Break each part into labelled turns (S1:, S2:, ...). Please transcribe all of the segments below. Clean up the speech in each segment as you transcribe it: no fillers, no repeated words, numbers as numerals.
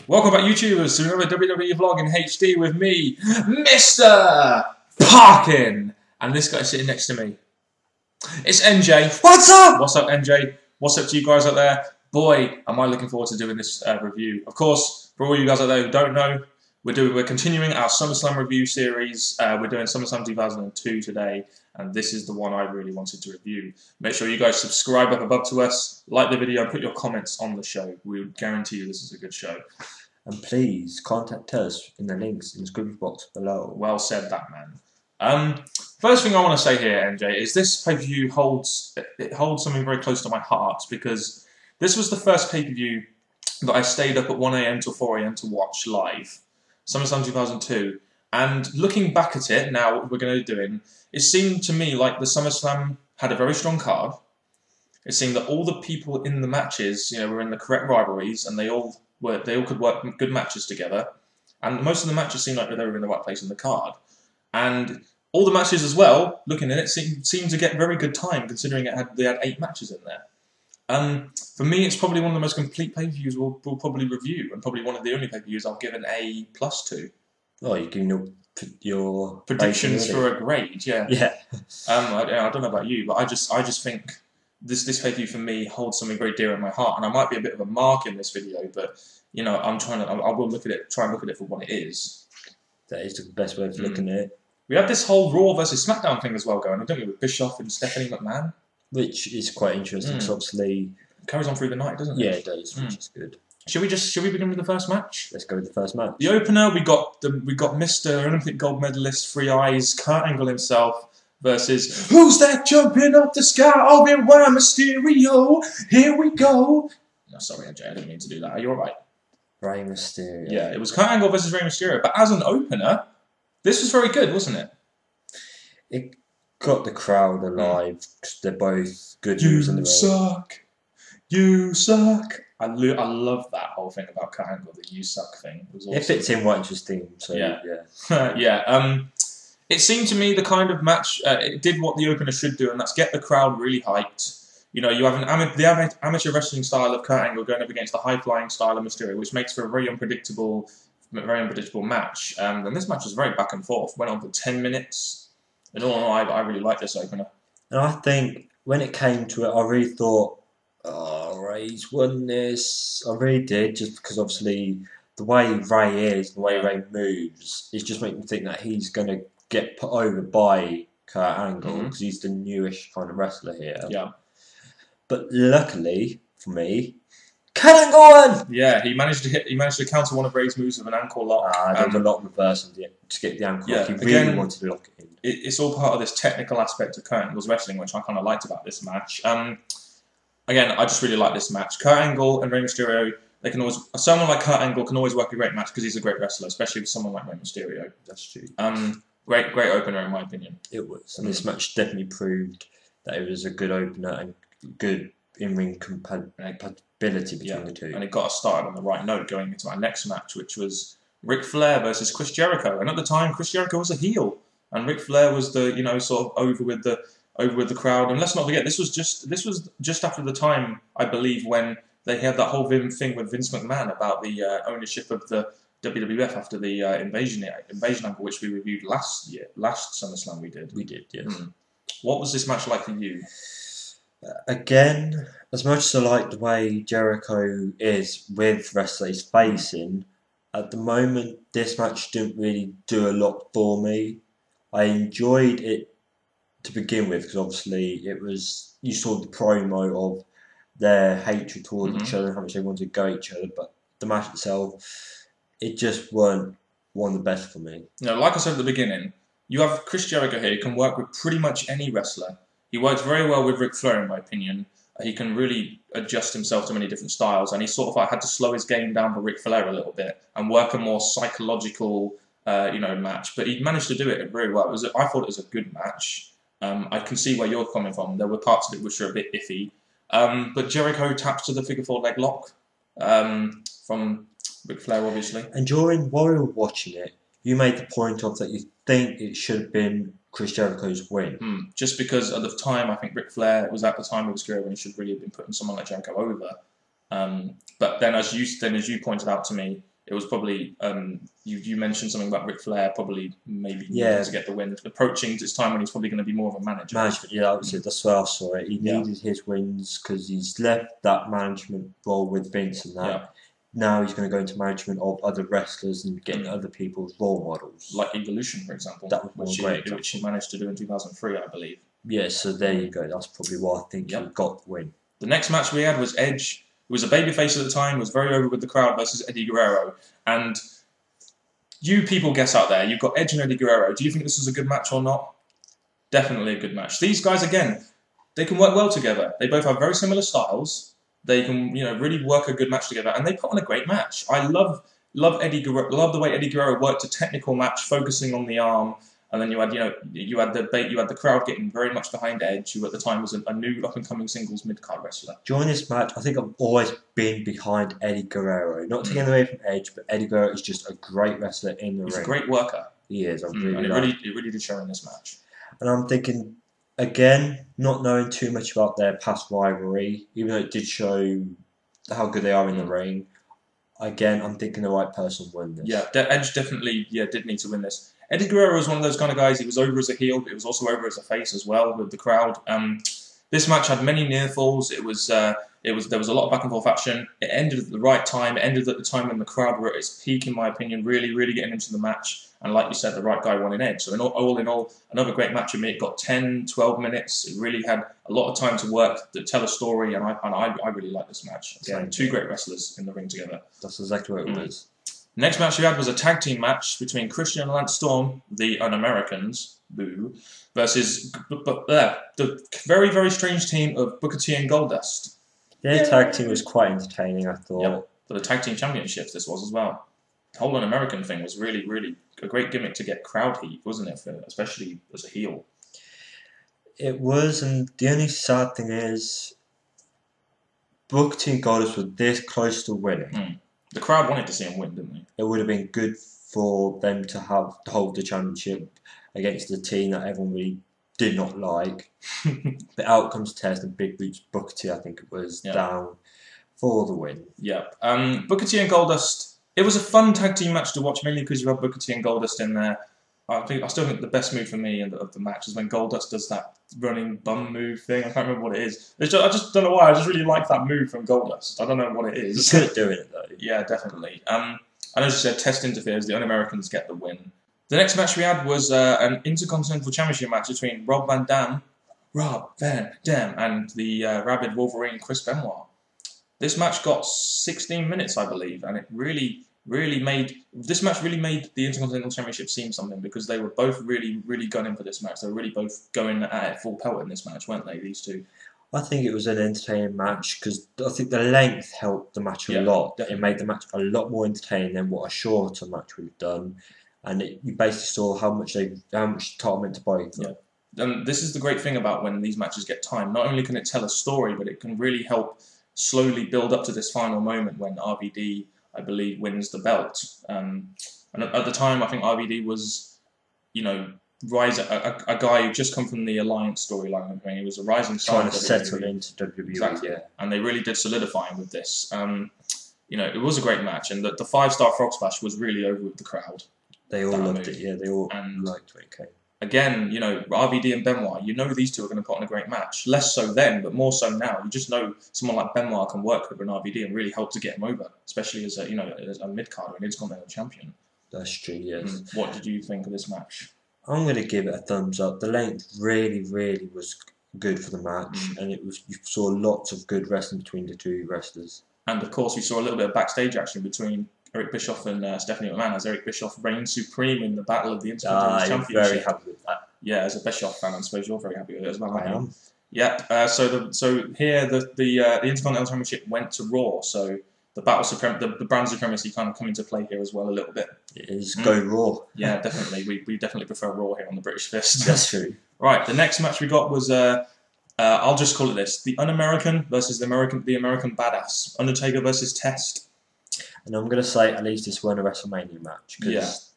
S1: Welcome back, YouTubers, to another WWE vlog in HD with me, Mr. Parkin, and this guy sitting next to me. It's NJ. What's up? What's up, NJ? What's up to you guys out there? Boy, am I looking forward to doing this review. Of course, for all you guys out there who don't know, we're continuing our SummerSlam review series. We're doing SummerSlam 2002 today, and this is the one I really wanted to review. Make sure you guys subscribe up above to us, like the video, and put your comments on the show. We guarantee you this is a good show.
S2: And please contact us in the links in the description box below.
S1: Well said, that man. First thing I want to say here, NJ, is this pay-per-view holds something very close to my heart, because this was the first pay-per-view that I stayed up at 1 AM till 4 AM to watch live. SummerSlam 2002. And looking back at it, now what we're going to be doing, it seemed to me like the SummerSlam had a very strong card. It seemed that all the people in the matches, were in the correct rivalries, and they all could work good matches together. And most of the matches seemed like they were in the right place in the card. And all the matches as well, looking at it, seemed to get very good time, considering they had 8 matches in there. For me, it's probably one of the most complete pay-per-views we'll probably review, and probably one of the only pay-per-views I'll give an A+ to.
S2: Oh, you give your
S1: predictions for a grade, yeah.
S2: Yeah.
S1: I don't know about you, but I just think this pay-per-view for me holds something very dear in my heart, and I might be a bit of a mark in this video, but I will try and look at it for what it is.
S2: That is the best way of looking at it.
S1: We have this whole Raw versus SmackDown thing as well going on, don't we, with Bischoff and Stephanie McMahon?
S2: Which is quite interesting, because obviously
S1: it carries on through the night, doesn't it?
S2: Yeah, it does, which is good.
S1: Should we begin with the first match?
S2: Let's go with the first match.
S1: The opener, we got Mr. Olympic gold medalist, Three Eyes, Kurt Angle himself, versus who's that jumping up the sky? Oh, and why Mysterio? Here we go. No, sorry, AJ, I didn't mean to do that. Are you alright?
S2: Rey Mysterio.
S1: Yeah, it was Kurt Angle versus Rey Mysterio, but as an opener, this was very good, wasn't it?
S2: It got the crowd alive, because they're both good.
S1: You suck. You suck. I love that whole thing about Kurt Angle, the "you suck" thing. It was awesome.
S2: It fits in quite interesting. So yeah.
S1: Yeah. It seemed to me the kind of match. It did what the opener should do, and that's get the crowd really hyped. You have the amateur wrestling style of Kurt Angle going up against the high flying style of Mysterio, which makes for a very unpredictable match. And this match was very back and forth. Went on for 10 minutes. In all, I really liked this opener.
S2: And I think when it came to it, I really thought, oh, Rey's won this. I really did, just because obviously the way Rey is, the way Rey moves, it just makes me think that he's going to get put over by Kurt Angle, because he's the newish kind of wrestler here.
S1: Yeah.
S2: But luckily for me, Kurt Angle won!
S1: Yeah, he managed to counter one of Rey's moves with an ankle lock.
S2: There was a lot of reversing to get the ankle lock. He really wanted to lock it in.
S1: It's all part of this technical aspect of Kurt Angle's wrestling, which I kind of liked about this match. Again, I just really like this match. Kurt Angle and Rey Mysterio, someone like Kurt Angle can always work a great match because he's a great wrestler, especially with someone like Rey Mysterio.
S2: That's true.
S1: Great opener in my opinion.
S2: It was, and this match definitely proved that it was a good opener and good in-ring compatibility between the two.
S1: And it got us started on the right note going into our next match, which was Ric Flair versus Chris Jericho. And at the time, Chris Jericho was a heel, and Ric Flair was the sort of over with the crowd. And let's not forget, this was just after the time, I believe, when they had that whole thing with Vince McMahon about the ownership of the WWF after the invasion angle, which we reviewed last SummerSlam. We did, yes. What was this match like for you?
S2: Again, as much as I like the way Jericho is with wrestlers facing, at the moment this match didn't really do a lot for me. I enjoyed it to begin with, because obviously you saw the promo of their hatred towards each other and how much they wanted to go at each other, but the match itself, it just weren't one of the best for me.
S1: Like I said at the beginning, you have Chris Jericho here, who can work with pretty much any wrestler. He works very well with Ric Flair, in my opinion. He can really adjust himself to many different styles, and he sort of had to slow his game down for Ric Flair a little bit and work a more psychological, match. But he managed to do it very well. I thought it was a good match. I can see where you're coming from. There were parts of it which were a bit iffy. But Jericho taps to the figure 4 leg lock from Ric Flair, obviously.
S2: And while you were watching it, you made the point of that you think it should have been Chris Jericho's win.
S1: Just because at the time, I think Ric Flair was at the time of his career when he should really have been putting someone like Jericho over. But then, as you pointed out to me, it was probably you mentioned something about Ric Flair probably maybe
S2: Yeah.
S1: needing to get the win, approaching this time when he's probably going to be more of a manager.
S2: Management, yeah, that was it. That's where I saw it. He needed his wins because he's left that management role with Vince and that.
S1: Yeah.
S2: Now he's going to go into management of other wrestlers and getting other people's role models.
S1: Like Evolution, for example,
S2: That was
S1: which he managed to do in 2003, I believe.
S2: Yeah, so there you go. That's probably why I think he got the win.
S1: The next match we had was Edge, who was a babyface at the time, was very over with the crowd, versus Eddie Guerrero. And you people guess out there, you've got Edge and Eddie Guerrero. Do you think this was a good match or not? Definitely a good match. These guys, again, they can work well together. They both have very similar styles. They can, really work a good match together, and they put on a great match. I love Eddie Guerrero. Love the way Eddie Guerrero worked a technical match, focusing on the arm, and then you had the crowd getting very much behind Edge, who at the time was a new up and coming singles mid card wrestler.
S2: During this match, I think I've always been behind Eddie Guerrero. Not taking away from Edge, but Eddie Guerrero is just a great wrestler in the ring.
S1: He's a great worker.
S2: He is.
S1: And it really did show in this match.
S2: And I'm thinking, again, not knowing too much about their past rivalry, even though it did show how good they are in the ring, again, I'm thinking the right person won this.
S1: Yeah, Edge definitely did need to win this. Eddie Guerrero was one of those kind of guys, he was over as a heel, but he was also over as a face as well with the crowd. This match had many near falls. There was a lot of back and forth action. It ended at the right time. It ended at the time when the crowd were at its peak, in my opinion, really getting into the match. And like you said, the right guy won in Edge. So all in all, another great match for me. It got 10, 12 minutes. It really had a lot of time to work, to tell a story, and I really like this match. Again, two great wrestlers in the ring together.
S2: That's exactly what it was.
S1: Next match we had was a tag team match between Christian and Lance Storm, the Un-Americans, versus the very strange team of Booker T and Goldust.
S2: Their tag team was quite entertaining, I thought.
S1: Yep. For the tag team championships, this was as well. The whole Un-American thing was really a great gimmick to get crowd heat, wasn't it? Especially as a heel.
S2: It was, and the only sad thing is, Booker T and Goldust were this close to winning.
S1: The crowd wanted to see him win, didn't they?
S2: It would have been good for them to hold the championship against the team that everyone really did not like. The outcomes test and Big Boots Booker T, I think it was, down for the win.
S1: Yeah. Booker T and Goldust, it was a fun tag team match to watch, mainly because you have Booker T and Goldust in there. I still think the best move for me of the match is when Goldust does that running bum move thing. I can't remember what it is. I just don't know why. I just really like that move from Goldust. I don't know what it is.
S2: He's good at doing it, though. Yeah,
S1: definitely. And as you said, Test interferes. The Un-Americans get the win. The next match we had was an Intercontinental Championship match between Rob Van Dam, and the rabid Wolverine, Chris Benoit. This match got 16 minutes, I believe, and it really made the Intercontinental Championship seem something, because they were both really gunning for this match. They were really both going at it full pelt in this match, weren't they, these two?
S2: I think it was an entertaining match because I think the length helped the match a lot. Definitely. It made the match a lot more entertaining than what a shorter match would have done, and you basically saw how much time meant to both.
S1: Yeah. And this is the great thing about when these matches get time. Not only can it tell a story, but it can really help slowly build up to this final moment when RVD, I believe, wins the belt. And at the time, I think RVD was, a guy who just come from the Alliance storyline. I mean, he was a rising star.
S2: Trying to settle into WWE.
S1: Exactly. Yeah. And they really did solidify him with this. It was a great match, and the 5-star Frog Splash was really over with the crowd.
S2: They all loved it. Yeah, they all liked when it came.
S1: Again, RVD and Benoit, these two are going to put on a great match. Less so then, but more so now. You just know someone like Benoit can work with an RVD and really help to get him over, especially as a mid-carder and Intercontinental Champion.
S2: That's true, yes.
S1: What did you think of this match?
S2: I'm going to give it a thumbs up. The length really was good for the match, and you saw lots of good wrestling between the two wrestlers.
S1: And of course, we saw a little bit of backstage action between Eric Bischoff and Stephanie McMahon, as Eric Bischoff reigned supreme in the battle of the Intercontinental Championship.
S2: I'm very happy with that.
S1: Yeah, as a Bischoff fan, I suppose you're very happy with it as well.
S2: I am.
S1: Yeah. So here the Intercontinental Championship went to Raw. So the the brand supremacy kind of come into play here as well a little bit.
S2: It is go Raw.
S1: Yeah, definitely. We definitely prefer Raw here on the British Fist.
S2: That's true.
S1: Right. The next match we got was I'll just call it this: the Un-American versus the American Badass. Undertaker versus Test.
S2: And I'm going to say at least this won a WrestleMania match. Because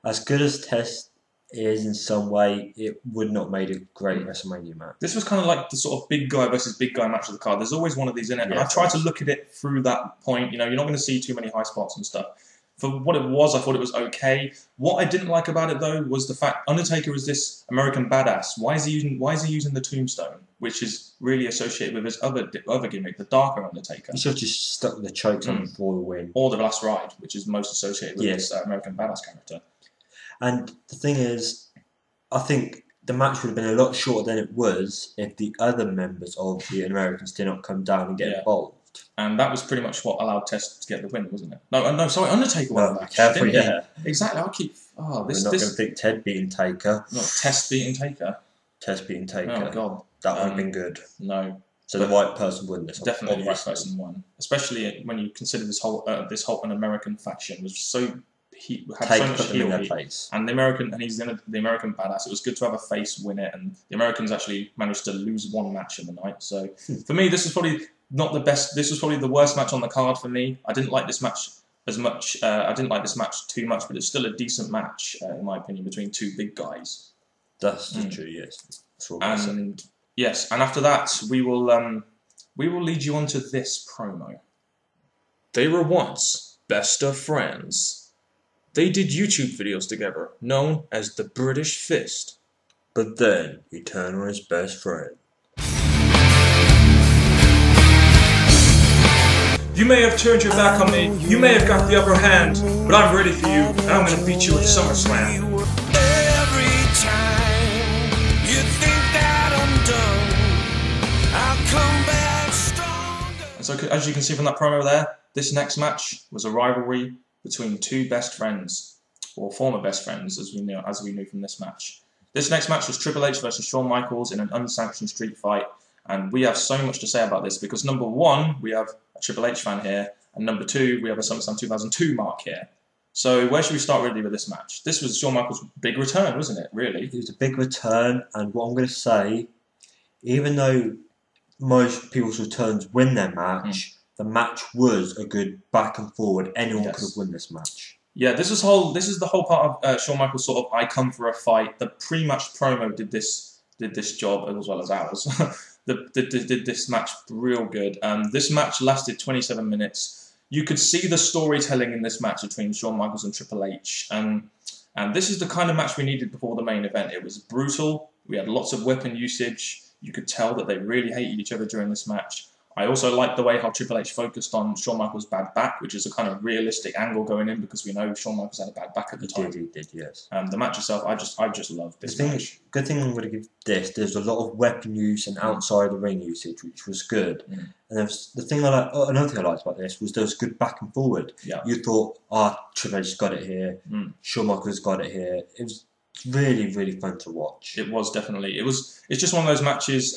S2: as good as Test is in some way, it would not have made a great WrestleMania match.
S1: This was kind of like the sort of big guy versus big guy match of the card. There's always one of these in it. Yeah, and I try to look at it through that point. You're not going to see too many high spots and stuff. For what it was, I thought it was okay. What I didn't like about it though was the fact Undertaker is this American badass. Why is he using the tombstone, which is really associated with his other gimmick, the darker Undertaker?
S2: He should have just stuck with the chokes on for the win.
S1: Or the Last Ride, which is most associated with this American badass character.
S2: And the thing is, I think the match would have been a lot shorter than it was if the other members of the Americans did not come down and get involved.
S1: And that was pretty much what allowed Test to get the win, wasn't it? No, sorry, Undertaker won the match.
S2: Careful, yeah.
S1: Exactly, I'll keep... Oh,
S2: We're not going to think Ted beating Taker.
S1: No, Test beating Taker.
S2: Test beating Taker.
S1: Oh, God.
S2: That would have been good.
S1: No.
S2: So the right person won this.
S1: Definitely the right person won. Especially when you consider this whole an American faction was so... He had so much heel heat. And he's the American badass. It was good to have a face win it, and the Americans actually managed to lose one match in the night. So for me, this was probably not the best. This was probably the worst match on the card for me. I didn't like this match as much. I didn't like this match too much, but it's still a decent match in my opinion between two big guys.
S2: That's true. Yes. That's what
S1: and yes, and after that, we will lead you on to this promo. They were once best of friends. They did YouTube videos together, known as the British Fist.
S2: But then he turned on his best friend.
S1: You may have turned your back on me, you may have got the upper hand, but I'm ready for you, and I'm going to beat you at SummerSlam.
S3: Every time you think that I'm done, I'll come back stronger.
S1: And so, as you can see from that promo there, this next match was a rivalry between two best friends, or former best friends, as we knew from this match. This next match was Triple H versus Shawn Michaels in an unsanctioned street fight, and we have so much to say about this because number one, we have a Triple H fan here, and number two, we have a SummerSlam 2002 mark here. So where should we start really with this match? This was Shawn Michaels' big return, wasn't it? Really,
S2: it was a big return, and what I'm going to say, even though most people's returns win their match. The match was a good back and forward. Anyone could have won this match. Yeah, this is the whole part of Shawn Michaels' sort of I come for a fight. The pre-match promo did this job as well as ours. did this match real good. This match lasted 27 minutes. You could see the storytelling in this match between Shawn Michaels and Triple H. And this is the kind of match we needed before the main event. It was brutal. We had lots of weapon usage. You could tell that they really hated each other during this match. I also liked the way how Triple H focused on Shawn Michaels' bad back, which is a kind of realistic angle going in because we know Shawn Michaels had a bad back at the time. He did, yes.
S1: The match itself, I just loved this match.
S2: Good thing I'm going to give this. There's a lot of weapon use and outside the ring usage, which was good. And another thing I liked about this was there was good back and forward.
S1: Yeah.
S2: You thought, Triple H's got it here. Shawn Michaels got it here. It was really, really fun to watch.
S1: It was definitely. It's just one of those matches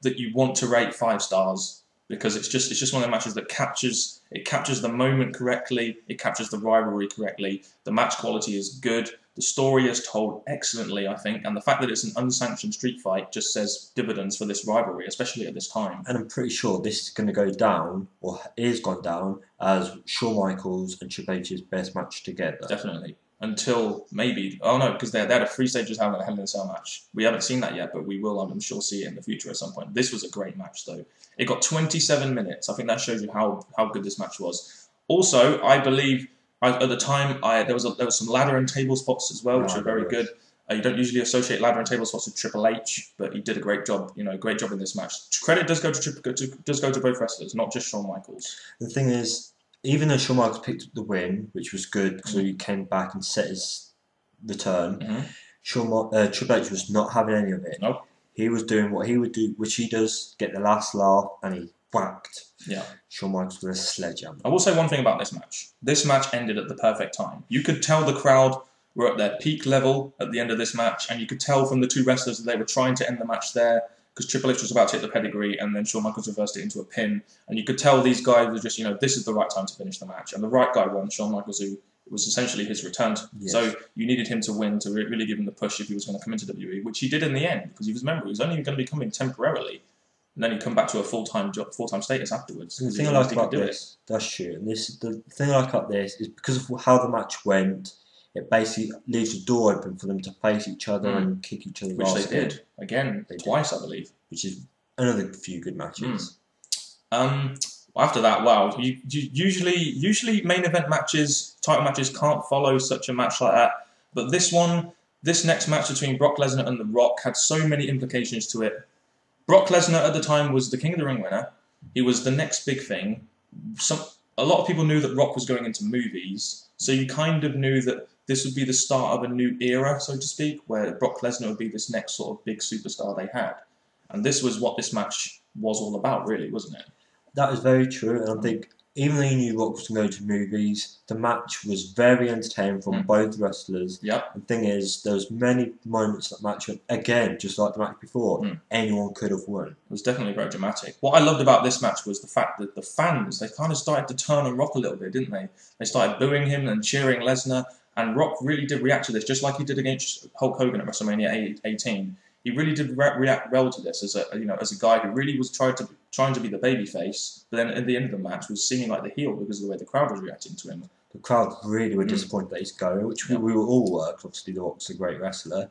S1: that you want to rate 5 stars because it's just one of the matches that captures the moment correctly, it captures the rivalry correctly. The match quality is good. The story is told excellently, I think, and the fact that it's an unsanctioned street fight just says dividends for this rivalry, especially at this time.
S2: And I'm pretty sure this is going to go down, or is gone down, as Shawn Michaels and Triple H's best match together.
S1: Definitely. Until maybe, oh no, because they had a 3 stages having a Hell in a Cell match. We haven't seen that yet, but we will, I'm sure, see it in the future at some point. This was a great match, though. It got 27 minutes. I think that shows you how good this match was. Also, I believe at the time there was some ladder and table spots as well, which are very good. You don't usually associate ladder and table spots with Triple H, but he did a great job. Great job in this match. Credit does go to both wrestlers, not just Shawn Michaels.
S2: The thing is, even though Shawn Michaels picked up the win, which was good because he came back and set his return, Triple H was not having any of it.
S1: Nope.
S2: He was doing what he would do, which he does, get the last laugh, and he whacked Shawn Michaels with a sledgehammer.
S1: I will say one thing about this match. This match ended at the perfect time. You could tell the crowd were at their peak level at the end of this match, and you could tell from the two wrestlers that they were trying to end the match there, because Triple H was about to hit the pedigree, and then Shawn Michaels reversed it into a pin. And you could tell these guys were just, this is the right time to finish the match. And the right guy won, Shawn Michaels, who was essentially his return.
S2: Yes.
S1: So you needed him to win to really give him the push if he was going to come into WWE, which he did in the end, because he was only going to be coming temporarily. And then he'd come back to a full-time status afterwards.
S2: The thing I like about this, that's true. And the thing I like about this is because of how the match went, it basically leaves the door open for them to face each other and kick each other.
S1: Which they did. Again, twice, I believe.
S2: Which is another few good matches.
S1: After that, wow. Usually main event matches, title matches can't follow such a match like that. But this next match between Brock Lesnar and The Rock had so many implications to it. Brock Lesnar at the time was the King of the Ring winner. He was the next big thing. A lot of people knew that Rock was going into movies, so you kind of knew that this would be the start of a new era, so to speak, where Brock Lesnar would be this next sort of big superstar they had. And this was what this match was all about, really, wasn't it?
S2: That is very true, and I think even though you knew Rock was going to go to movies, the match was very entertaining from both wrestlers.
S1: Yep.
S2: The thing is, there was many moments in that match when, again, just like the match before, anyone could have won.
S1: It was definitely very dramatic. What I loved about this match was the fact that the fans, they kind of started to turn on Rock a little bit, didn't they? They started booing him and cheering Lesnar, and Rock really did react to this, just like he did against Hulk Hogan at WrestleMania 18. He really did react well to this as a guy who really was trying to be the babyface, but then at the end of the match was seeming like the heel because of the way the crowd was reacting to him.
S2: The crowd really were disappointed that he's going, which we all were. Obviously, The Rock's a great wrestler.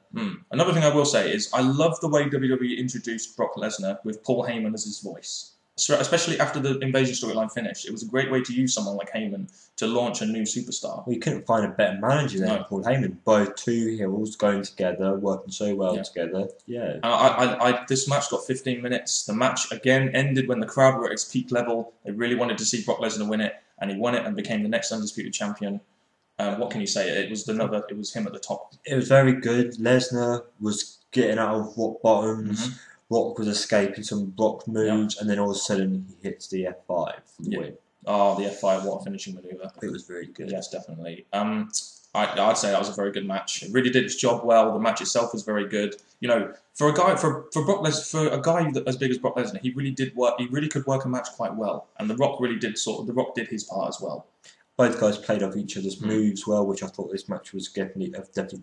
S1: Another thing I will say is I love the way WWE introduced Brock Lesnar with Paul Heyman as his voice. Especially after the Invasion storyline finished. It was a great way to use someone like Heyman to launch a new superstar.
S2: Well, you couldn't find a better manager than Paul Heyman. Both two heels going together, working so well together. Yeah.
S1: And this match got 15 minutes. The match, again, ended when the crowd were at its peak level. They really wanted to see Brock Lesnar win it, and he won it and became the next undisputed champion. What can you say? It was him at the top.
S2: It was very good. Lesnar was getting out of rock bottoms. Rock was escaping some blocked moves, and then all of a sudden he hits the F5 for the win. Oh,
S1: the F5, what a finishing maneuver.
S2: It was very good.
S1: Yes, definitely. I'd say that was a very good match. It really did its job well. The match itself was very good. You know, for a guy as big as Brock Lesnar, he really did work. He really could work a match quite well, and The Rock did his part as well.
S2: Both guys played off each other's moves well, which I thought this match was definitely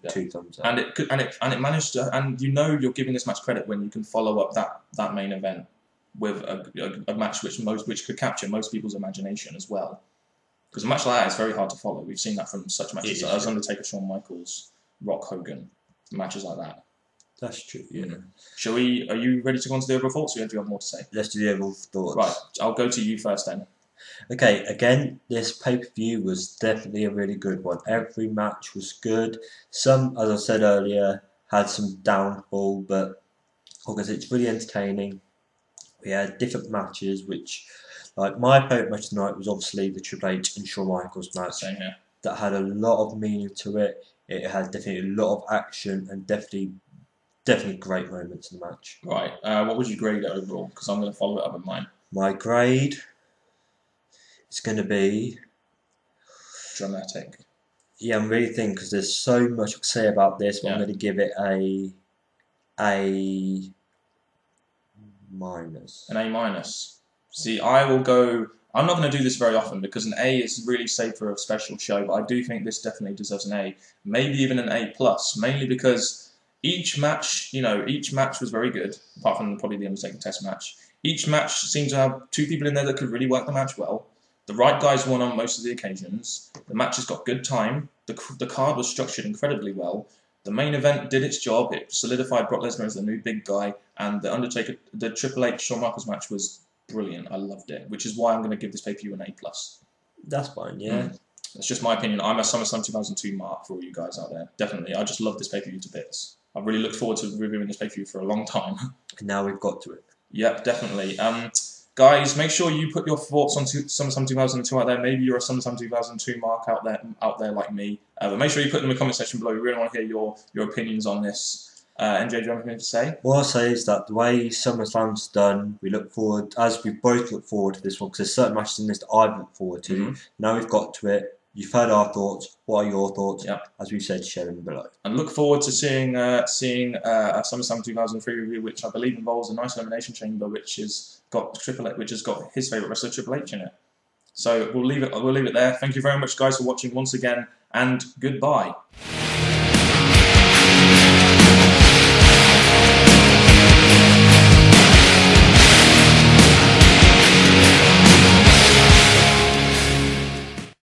S2: 2 thumbs up.
S1: And it managed to, and you're giving this match credit when you can follow up that main event with a match which could capture most people's imagination as well. Because a match like that is very hard to follow. We've seen that from such matches as Undertaker, Shawn Michaels, Rock, Hogan, matches like that.
S2: That's true. Yeah.
S1: Are you ready to go on to the overall thoughts? Or do you have more to say?
S2: Let's do the overall thoughts.
S1: Right. I'll go to you first then.
S2: Okay, again, this pay-per-view was definitely a really good one. Every match was good. Some, as I said earlier, had some downfall, but because it's really entertaining. We had different matches, which, like my favourite match tonight was obviously the Triple H and Shawn Michaels match.
S1: Same here.
S2: That had a lot of meaning to it. It had definitely a lot of action and definitely great moments in the match.
S1: Right. What would you grade it overall? Because I'm going to follow it up with mine.
S2: My grade... it's going to be
S1: dramatic.
S2: Yeah, I'm really thinking because there's so much to say about this, but I'm going to give it a minus.
S1: An A minus. See, I will go. I'm not going to do this very often because an A is really safe for a special show, but I do think this definitely deserves an A, maybe even an A plus, mainly because each match was very good, apart from probably the Undertaker test match. Each match seemed to have two people in there that could really work the match well. The right guys won on most of the occasions. The matches got good time. The card was structured incredibly well. The main event did its job. It solidified Brock Lesnar as the new big guy. And the Triple H Shawn Michaels match was brilliant. I loved it, which is why I'm going to give this pay-per-view an A+.
S2: That's fine, yeah.
S1: That's just my opinion. I'm a SummerSlam 2002 mark for all you guys out there. Definitely. I just love this pay-per-view to bits. I've really looked forward to reviewing this pay-per-view for a long time.
S2: And now we've got to it.
S1: Yep, definitely. Guys, make sure you put your thoughts on SummerSlam 2002 out there. Maybe you're a SummerSlam 2002 mark out there like me. But make sure you put them in the comment section below. We really want to hear your opinions on this. NJ, do you have anything to say?
S2: What I'll say is that the way SummerSlam's done, we look forward, as we both look forward to this one, because there's certain matches in this that I've looked forward to. Now we've got to it. You've heard our thoughts. What are your thoughts?
S1: Yep.
S2: As we've said, share them below.
S1: And look forward to seeing a SummerSlam 2003 review, which I believe involves a nice elimination chamber, which has got his favourite wrestler Triple H in it. So we'll leave it there. Thank you very much, guys, for watching once again, and goodbye.